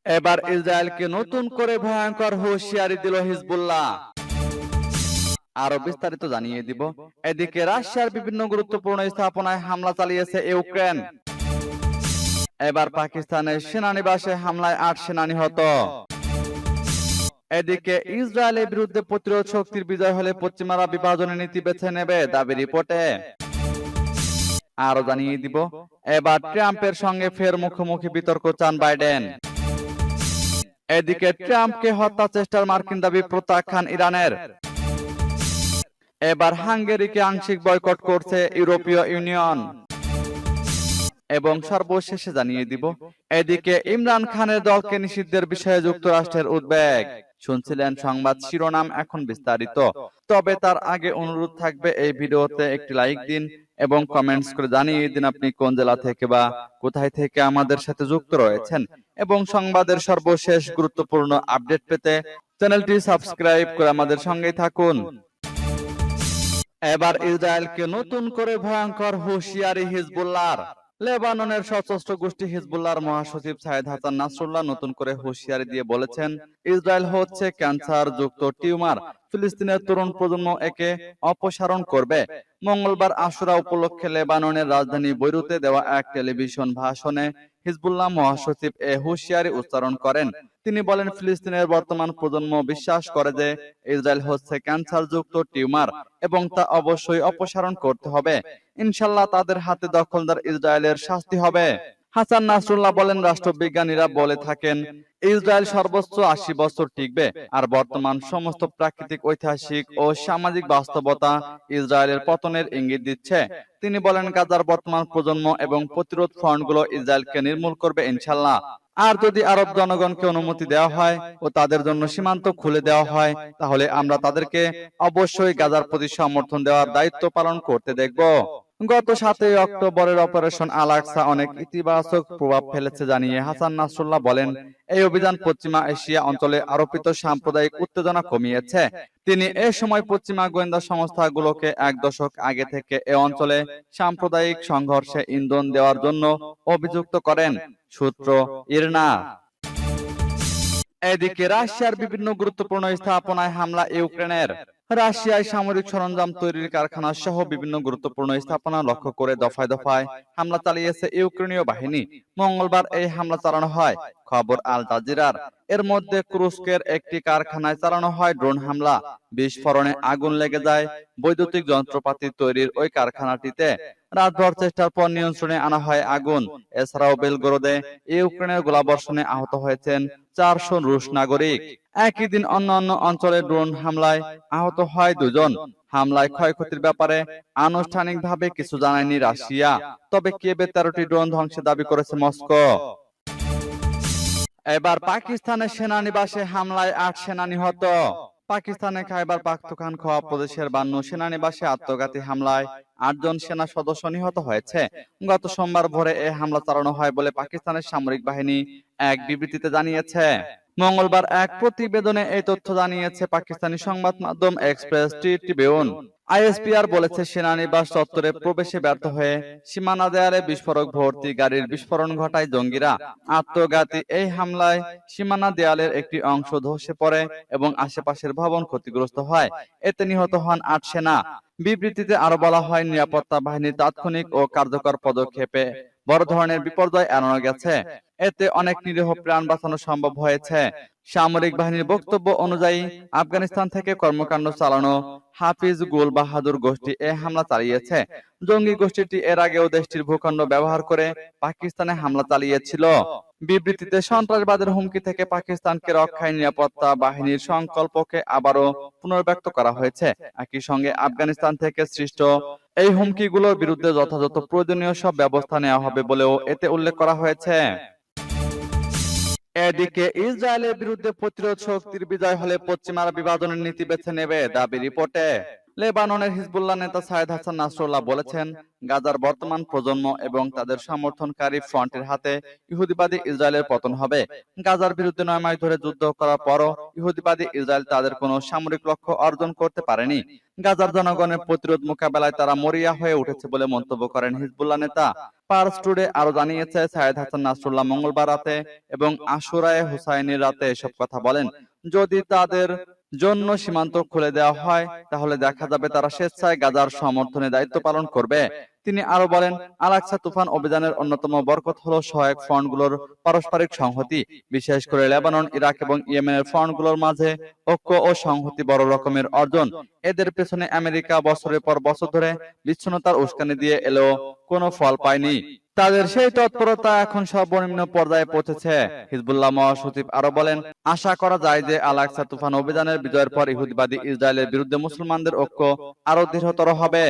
এবার ইসরায়েলকে নতুন করে ভয়ঙ্কর হুঁশিয়ারি দিল হিজবুল্লাহ। আরো বিস্তারিত জানিয়ে দিব। এদিকে রাশিয়ার বিভিন্ন গুরুত্বপূর্ণ স্থাপনায় হামলা চালিয়েছে ইউক্রেন। এবার পাকিস্তানের সেনানিবাসে হামলায় ৮ সেনা নিহত। এদিকে ইসরায়েলের বিরুদ্ধে প্রতিরোধ শক্তির বিজয় হলে পশ্চিমারা বিভাজনের নীতি বেছে নেবে, দাবি রিপোর্টে। আরো জানিয়ে দিব, এবার ট্রাম্পের সঙ্গে ফের মুখোমুখি বিতর্ক চান বাইডেন। এদিকে ট্রাম্পকে হত্যা চেষ্টার মার্কিন দাবি প্রত্যাখ্যান ইরানের। এবার হাঙ্গেরিকে আংশিক বয়কট করছে ইউরোপীয় ইউনিয়ন। এবং সর্বশেষে জানিয়ে দিব, এদিকে ইমরান খানের দলকে নিষিদ্ধের বিষয়ে যুক্তরাষ্ট্রের উদ্বেগ। শুনছিলেন সংবাদ শিরোনাম, এখন বিস্তারিত। তবে তার আগে অনুরোধ থাকবে, এই ভিডিওতে একটি লাইক দিন এবং কমেন্টস করে জানিয়ে দিন আপনি কোন জেলা থেকে বা কোথায় থেকে আমাদের সাথে যুক্ত রয়েছেন। এবং সংবাদের সর্বশেষ গুরুত্বপূর্ণ আপডেট পেতে চ্যানেলটি সাবস্ক্রাইব করে আমাদের সঙ্গেই থাকুন। এবার ইসরায়েলকে নতুন করে ভয়ঙ্কর হুঁশিয়ারি হিজবুল্লাহর। লেবাননের সশস্ত্র গোষ্ঠী হিজবুল্লাহর মহাসচিব সাইদ হাসান নাসরুল্লাহ নতুন করে হুঁশিয়ারি দিয়ে বলেছেন, ইসরায়েল হচ্ছে ক্যান্সার যুক্ত টিউমার, ফিলিস্তিনের তরুণ প্রজন্ম একে অপসারণ করবে। মঙ্গলবার আশুরা উপলক্ষে লেবাননের রাজধানী বৈরুতে দেওয়া এক টেলিভিশন ভাষণে হিজবুল্লাহ মহাসচিব এ হুঁশিয়ারি উচ্চারণ করেন। তিনি বলেন, ফিলিস্তিনের বর্তমান প্রজন্ম বিশ্বাস করে যে ইসরায়েল হচ্ছে ক্যান্সার যুক্ত টিউমার এবং তা অবশ্যই অপসারণ করতে হবে। ইনশাল্লাহ তাদের হাতে দখলদার ইসরায়েলের শাস্তি হবে। হাসান নাসরুল্লাহ বলেন, রাষ্ট্রবিজ্ঞানীরা বলে থাকেন ইসরায়েল সর্বোচ্চ ৮০ বছর টিকবে, আর বর্তমান সমস্ত প্রাকৃতিক, ঐতিহাসিক ও সামাজিক বাস্তবতা ইসরায়েলের পতনের ইঙ্গিত দিচ্ছে। তিনি বলেন, গাজার বর্তমান প্রজন্ম এবং প্রতিরোধ ফ্রন্টগুলো ইসরায়েলকে নির্মূল করবে ইনশাল্লাহ। আর যদি আরব জনগণকে অনুমতি দেওয়া হয় ও তাদের জন্য সীমান্ত খুলে দেওয়া হয়, তাহলে আমরা তাদেরকে অবশ্যই গাজার প্রতি সমর্থন দেওয়ার দায়িত্ব পালন করতে দেখব। গত ৭ই অক্টোবরের অপারেশন আল-আকসা অনেক ইতিবাচক প্রভাব ফেলেছে জানিয়ে হাসান নাসরুল্লাহ বলেন, এই অভিযান পশ্চিমা এশিয়া অঞ্চলে আরোপিত সাম্প্রদায়িক উত্তেজনা কমিয়েছে। তিনি এ সময় পশ্চিমা গোয়েন্দা সংস্থাগুলোকে ১ দশক আগে থেকে এ অঞ্চলে সাম্প্রদায়িক সংঘর্ষে ইন্ধন দেওয়ার জন্য অভিযুক্ত করেন। সূত্র ইরনা। এদিকে রাশিয়ার বিভিন্ন গুরুত্বপূর্ণ স্থাপনায় হামলা ইউক্রেনের। রাশিয়ায় সামরিক সরঞ্জাম তৈরির কারখানা সহ বিভিন্ন গুরুত্বপূর্ণ স্থাপনা লক্ষ্য করে দফায় দফায় হামলা চালিয়েছে ইউক্রেনীয় বাহিনী। মঙ্গলবার এই হামলা চালানো হয়, খবর আল জাজিরার। এর মধ্যে ক্রুস্কের একটি কারখানায় চালানো হয় ড্রোন হামলা। বিস্ফোরণে আগুন লেগে যায় বৈদ্যুতিক যন্ত্রপাতি তৈরির ওই কারখানাটিতে। রাতভর চেষ্টার পর নিয়ন্ত্রণে আনা হয় আগুন। এছাড়াও বেলগরোদে ইউক্রেনের গোলাবর্ষণে আহত হয়েছেন ৪০০ রুশ নাগরিক। একই দিন অন্যান্য অঞ্চলে ড্রোন হামলায় আহত হয় ২ জন। হামলায় ক্ষয়ক্ষতির ব্যাপারে আনুষ্ঠানিকভাবে কিছু জানায়নি রাশিয়া, তবে কিয়েভে ১৩টি ড্রোন ধ্বংসের দাবি করেছে মস্কো। এবার পাকিস্তানের সেনানিবাসে হামলায় ৮ সেনা নিহত। পাকিস্তানের খাইবার পাখতুনখোয়া প্রদেশের বান্নু সেনানিবাসে আত্মঘাতী হামলায় ৮ জন সেনা সদস্য নিহত হয়েছে। গত সোমবার ভোরে এই হামলা চালানো হয় বলে পাকিস্তানের সামরিক বাহিনী এক বিবৃতিতে জানিয়েছে। মঙ্গলবার এক প্রতিবেদনে এই তথ্য জানিয়েছে পাকিস্তানি সংবাদ মাধ্যম এক্সপ্রেস ট্রিবিউন। আইএসপিআর বলেছে, সেনানিবাস চত্বরে প্রবেশে ব্যর্থ হয়ে সীমানা দেয়ালে বিস্ফোরক ভর্তি গাড়ির বিস্ফোরণ ঘটায় জঙ্গিরা। আত্মঘাতী এই হামলায় সীমানা দেয়ালের একটি অংশ ধসে পড়ে এবং আশেপাশের ভবন ক্ষতিগ্রস্ত হয়। এতে নিহত হন ৮ সেনা। বিবৃতিতে আরো বলা হয়, নিরাপত্তা বাহিনীর তাৎক্ষণিক ও কার্যকর পদক্ষেপে বড় ধরনের বিপর্যয় এড়ানো গেছে। এতে অনেক নিরীহ প্রাণ বাঁচানো সম্ভব হয়েছে। সামরিক বাহিনীর বক্তব্য অনুযায়ী, আফগানিস্তান থেকে কর্মকাণ্ড চালানো হাফিজ গুল বাহাদুর গোষ্ঠী এ হামলা চালিয়েছে। জঙ্গি গোষ্ঠীটি এর আগেও দেশটির ভূখণ্ড ব্যবহার করে পাকিস্তানে হামলা চালিয়েছিল। বিবৃতিতে সন্ত্রাসবাদের হুমকি থেকে পাকিস্তানকে রক্ষায় নিরাপত্তা বাহিনীর সংকল্পকে আবারও পুনর্ব্যক্ত করা হয়েছে। একই সঙ্গে আফগানিস্তান থেকে সৃষ্ট এই হুমকিগুলোর বিরুদ্ধে যথাযথ প্রয়োজনীয় সব ব্যবস্থা নেওয়া হবে বলেও এতে উল্লেখ করা হয়েছে। এদিকে ইসরায়েলের বিরুদ্ধে প্রতিরোধ শক্তির বিজয় হলে পশ্চিমারা বিভাজনের নীতি বেছে নেবে, দাবি রিপোর্টে। লেবাননের হিজবুল্লাহ নেতা সাইদ হাসান নাসরুল্লাহ বলেছেন, গাজার বর্তমান প্রজন্ম এবং তাদের সমর্থনকারী ফ্রন্টের হাতে ইহুদিবাদী ইসরায়েলের পতন হবে। গাজার বিরুদ্ধে 9 মাস ধরে যুদ্ধ করার পরও ইহুদিবাদী ইসরায়েল তাদের কোনো সামরিক লক্ষ্য অর্জন করতে পারেনি। গাজার জনগণের প্রতিরোধ মোকাবেলায় তারা মরিয়া হয়ে উঠেছে বলে মন্তব্য করেন হিজবুল্লাহ নেতা। পার্স টুডে আরো জানিয়েছে, সাইদ হাসান নাসরুল্লাহ মঙ্গলবার রাতে এবং আশুরায়ে হুসাইনির রাতে এসব কথা বলেন। যদি তাদের জন্য সীমান্ত খুলে দেওয়া হয় তাহলে দেখা যাবে তারা স্বেচ্ছায় গাজার সমর্থনে দায়িত্ব পালন করবে। তিনি আরো বলেন, আল-আকসা তুফান অভিযানের অন্যতম বরকত হলো সহায়ক ফ্রন্টগুলোর পারস্পরিক সংহতি, বিশেষ করে লেবানন, ইরাক এবং ইয়েমেনের ফ্রন্টগুলোর মাঝে ঐক্য ও সংহতি বড় রকমের অর্জন। এদের পেছনে আমেরিকা বছরের পর বছর ধরে বিচ্ছিন্নতার উস্কানি দিয়ে এলেও কোনো ফল পায়নি। তাদের সেই তৎপরতা এখন সর্বনিম্ন পর্যায়ে পৌঁছেছে। হিজবুল্লাহ মহাসচিব আরো বলেন, আশা করা যায় যে আল-আকসা তুফান অভিযানের বিজয়ের পর ইহুদিবাদী ইসরায়েলের বিরুদ্ধে মুসলমানদের ঐক্য আরো দৃঢ়তর হবে।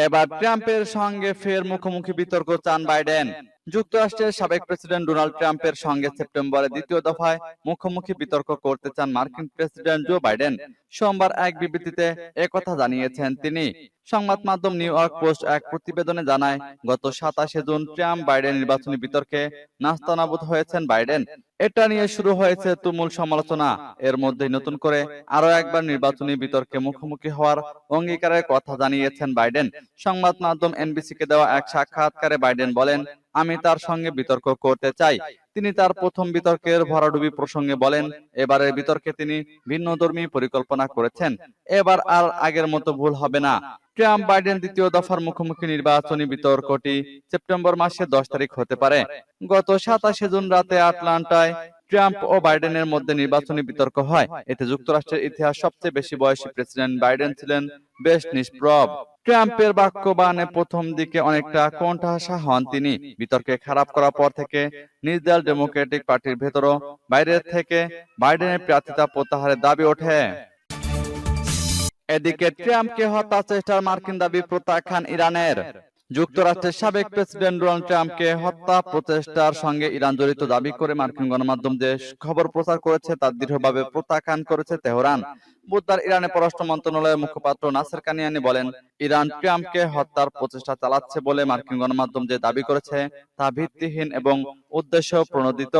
এবার ট্রাম্পের সঙ্গে ফের মুখোমুখি বিতর্ক চান বাইডেন। যুক্তরাষ্ট্রের সাবেক প্রেসিডেন্ট ডোনাল্ড ট্রাম্পের সঙ্গে সেপ্টেম্বরে দ্বিতীয় দফায় মুখোমুখি বিতর্ক করতে চান মার্কিন প্রেসিডেন্ট জো বাইডেন। সোমবার এক বিবৃতিতে একথা জানিয়েছেন তিনি। সংবাদ মাধ্যম নিউ ইয়র্ক পোস্ট এক প্রতিবেদনে জানায়, গত 27 জুন ট্রাম্প বাইডেন নির্বাচনী বিতর্কে নাস্তানাবুদ হয়েছেন বাইডেন। এটা নিয়ে শুরু হয়েছে তুমুল সমালোচনা। এর মধ্যেই নতুন করে আরো একবার নির্বাচনী বিতর্কে মুখোমুখি হওয়ার অঙ্গীকারের কথা জানিয়েছেন বাইডেন। সংবাদ মাধ্যম এনবিসিকে দেওয়া এক সাক্ষাৎকারে বাইডেন বলেন, আমি তার সঙ্গে বিতর্ক করতে চাই। তিনি তার প্রথম বিতর্কের ভরাডুবি প্রসঙ্গে বলেন, এবারের বিতর্কে তিনি ভিন্নধর্মী পরিকল্পনা করেছেন। এবার আর আগের মতো ভুল হবে না। ট্রাম্প বাইডেন দ্বিতীয় দফার মুখোমুখি নির্বাচনী বিতর্কটি সেপ্টেম্বর মাসের 10 তারিখ হতে পারে। গত 27 জুন রাতে আটলান্টায় ট্রাম্প ও বাইডেনের মধ্যে নির্বাচনী বিতর্ক হয়। এতে যুক্তরাষ্ট্রের ইতিহাস সবচেয়ে বেশি বয়সী প্রেসিডেন্ট বাইডেন ছিলেন বেশ নিষ্প্রভ। ট্রাম্পের বাক্যবাণে প্রথম দিকে অনেকটা কোণঠাসা হন তিনি। বিতর্কে খারাপ করার পর থেকে নিজ দল ডেমোক্রেটিক পার্টির ভেতরও বাইরের থেকে বাইডেনের প্রার্থিতা প্রত্যাহারের দাবি ওঠে। এদিকে ট্রাম্পকে হত্যা চেষ্টার মার্কিন দাবি প্রত্যাখ্যান ইরানের। যুক্তরাষ্ট্রের সাবেক প্রেসিডেন্ট ডোনাল্ড ট্রাম্পকে হত্যা প্রচেষ্টার সঙ্গে ইরান জড়িত দাবি করে মার্কিন গণমাধ্যম যে খবর প্রচার করেছে তা দৃঢ়ভাবে প্রত্যাখ্যান করেছে তেহরান। বুধবার ইরানের পররাষ্ট্র মন্ত্রণালয়ের মুখপাত্র নাসের কানিয়ানি বলেন, ইরান ট্রাম্পকে হত্যার প্রচেষ্টা চালাচ্ছে বলে মার্কিন গণমাধ্যম যে দাবি করেছে তা ভিত্তিহীন এবং উদ্দেশ্য প্রণোদিত।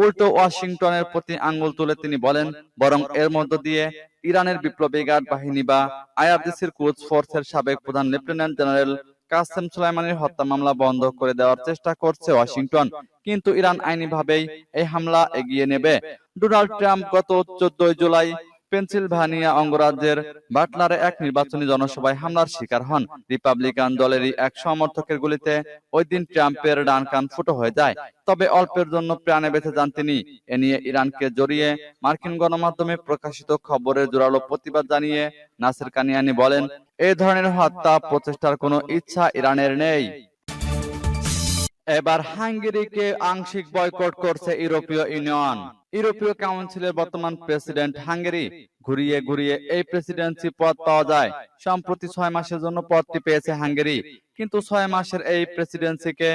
উল্টো ওয়াশিংটনের প্রতি আঙ্গুল তুলে তিনি বলেন, বরং এর মধ্য দিয়ে ইরানের বিপ্লবী গার্ড বাহিনী বা আইআরজিসির কুদস ফোর্সের সাবেক প্রধান লেফটেন্যান্ট জেনারেল কাসেম সুলাইমানির হত্যা মামলা বন্ধ করে দেওয়ার চেষ্টা করছে ওয়াশিংটন। কিন্তু ইরান আইনিভাবেই এই হামলা এগিয়ে নেবে। ডোনাল্ড ট্রাম্প গত 14 জুলাই পেনসিলভানিয়া অঙ্গরাজ্যের বাটলারে এক নির্বাচনী জনসভায় হামলার শিকার হন। রিপাবলিকান দলেরই এক সমর্থকের গুলিতে ওই দিন ট্রাম্পের ডান কান ফুটো হয়ে যায়। তবে অল্পের জন্য প্রাণে বেঁচে যান তিনি। এ নিয়ে ইরানকে জড়িয়ে মার্কিন গণমাধ্যমে প্রকাশিত খবরের জোরালো প্রতিবাদ জানিয়ে নাসের কানিয়ানি বলেন, এই ধরনের হত্যা প্রচেষ্টার কোনো ইচ্ছা ইরানের নেই। এবার হাঙ্গেরিকে আংশিক বয়কট করছে ইউরোপীয় ইউনিয়ন। ইউরোপীয় কাউন্সিলের বর্তমান প্রেসিডেন্ট হাঙ্গেরি। ঘুরিয়ে ঘুরিয়ে এই প্রেসিডেন্সি পদ পাওয়া যায়। সম্প্রতি 6 মাসের জন্য পদটি পেয়েছে হাঙ্গেরি। কিন্তু 6 মাসের এই প্রেসিডেন্সিকে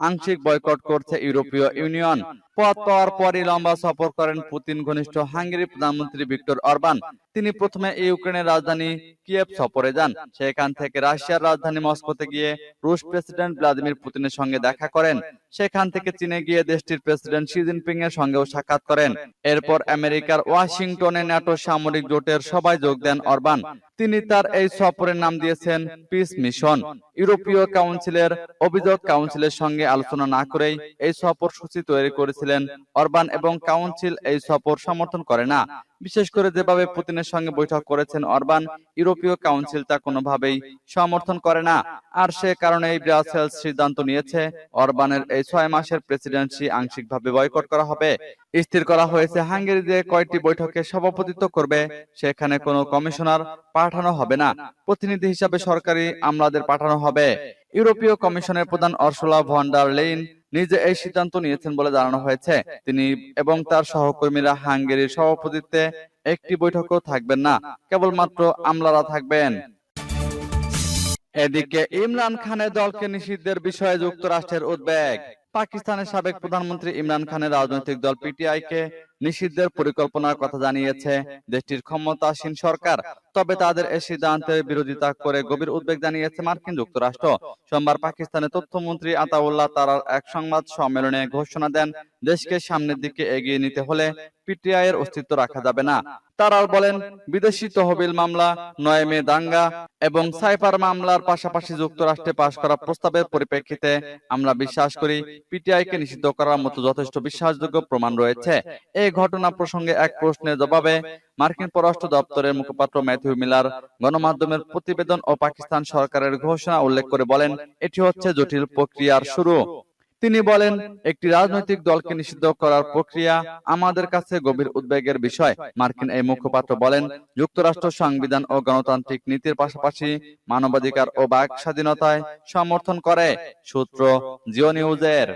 আংশিক বয়কট করছে ইউরোপীয় ইউনিয়ন। পদ পাওয়ার পরই লম্বা সফর করেন পুতিন ঘনিষ্ঠ হাঙ্গেরি প্রধানমন্ত্রী ভিক্টর অরবান। তিনি প্রথমে ইউক্রেনের রাজধানী কিয়েভ সফরে যান। সেখান থেকে রাশিয়ার রাজধানী মস্কোতে গিয়ে রুশ প্রেসিডেন্ট ভ্লাদিমির পুতিনের সঙ্গে দেখা করেন। সেখান থেকে চীনে গিয়ে দেশটির প্রেসিডেন্ট শি জিনপিং এর সঙ্গেও সাক্ষাৎ করেন। এরপর আমেরিকার ওয়াশিংটনে ন্যাটো সামরিক জোটের সভায় যোগ দেন অরবান। তিনি তার এই সফরের নাম দিয়েছেন পিস মিশন। ইউরোপীয় কাউন্সিলের অভিযোগ, কাউন্সিলের সঙ্গে আলোচনা না করেই এই সফর সূচি তৈরি করেছিলেন অরবান এবং কাউন্সিল এই সফর সমর্থন করে না। বিশেষ করে যেভাবে পুতিনের সঙ্গে বৈঠক করেছেন অরবান, ইউরোপীয় কাউন্সিল তা কোনোভাবেই সমর্থন করে না। আর সে কারণেই ব্রাসেলস সিদ্ধান্ত নিয়েছে অরবানের এই 6 মাসের প্রেসিডেন্সি আংশিকভাবে বয়কট করা হবে। স্থির করা হয়েছে হাঙ্গেরি যে কয়টি বৈঠকে সভাপতিত্ব করবে সেখানে কোনো কমিশনার পাঠানো হবে না। প্রতিনিধি হিসাবে সরকারি আমলাদের পাঠানো হবে। ইউরোপীয় কমিশনের প্রধান আরসুলা ভন ডার লেইন নিজে এই সিদ্ধান্ত নিয়েছেন বলে জানানো হয়েছে। তিনি এবং তার সহকর্মীরা হাঙ্গেরির সভাপতিত্বে একটি বৈঠকও থাকবেন না, কেবলমাত্র আমলারা থাকবেন। এদিকে ইমরান খানের দলকে নিষিদ্ধের বিষয়ে যুক্তরাষ্ট্রের উদ্বেগ। পাকিস্তানের সাবেক প্রধানমন্ত্রী ইমরান খানের রাজনৈতিক দল পিটিআই কে নিষিদ্ধের পরিকল্পনার কথা জানিয়েছে দেশটির ক্ষমতাসীন সরকার। তবে তাদের এই সিদ্ধান্তের বিরোধিতা করে গভীর উদ্বেগ জানিয়েছে মার্কিন যুক্তরাষ্ট্র। সোমবার পাকিস্তানের তথ্যমন্ত্রী আতাউল্লাহ তারার এক সংবাদ সম্মেলনে ঘোষণা দেন, দেশকে সামনের দিকে এগিয়ে নিতে হলে পিটিআই এর অস্তিত্ব রাখা যাবে না। তারার বলেন, বিদেশি তহবিল মামলা, ৯ মে দাঙ্গা এবং সাইফার মামলার পাশাপাশি যুক্তরাষ্ট্রে পাশ করা প্রস্তাবের পরিপ্রেক্ষিতে আমরা বিশ্বাস করি পিটিআই কে নিষিদ্ধ করার মতো যথেষ্ট বিশ্বাসযোগ্য প্রমাণ রয়েছে। এই ঘটনা প্রসঙ্গে এক প্রশ্নের জবাবে মার্কিন পররাষ্ট্র দপ্তরের মুখপাত্র ম্যাথিউ মিলার গণমাধ্যমের প্রতিবেদন ও পাকিস্তান সরকারের ঘোষণা উল্লেখ করে বলেন, এটি হচ্ছে জটিল প্রক্রিয়ার শুরু। তিনি বলেন, একটি রাজনৈতিক দলকে নিষিদ্ধ করার প্রক্রিয়া আমাদের কাছে গভীর উদ্বেগের বিষয়। মার্কিন এই মুখপাত্র বলেন, যুক্তরাষ্ট্র সংবিধান ও গণতান্ত্রিক নীতির পাশাপাশি মানবাধিকার ও বাক স্বাধীনতায় সমর্থন করে। সূত্র জিও নিউজের।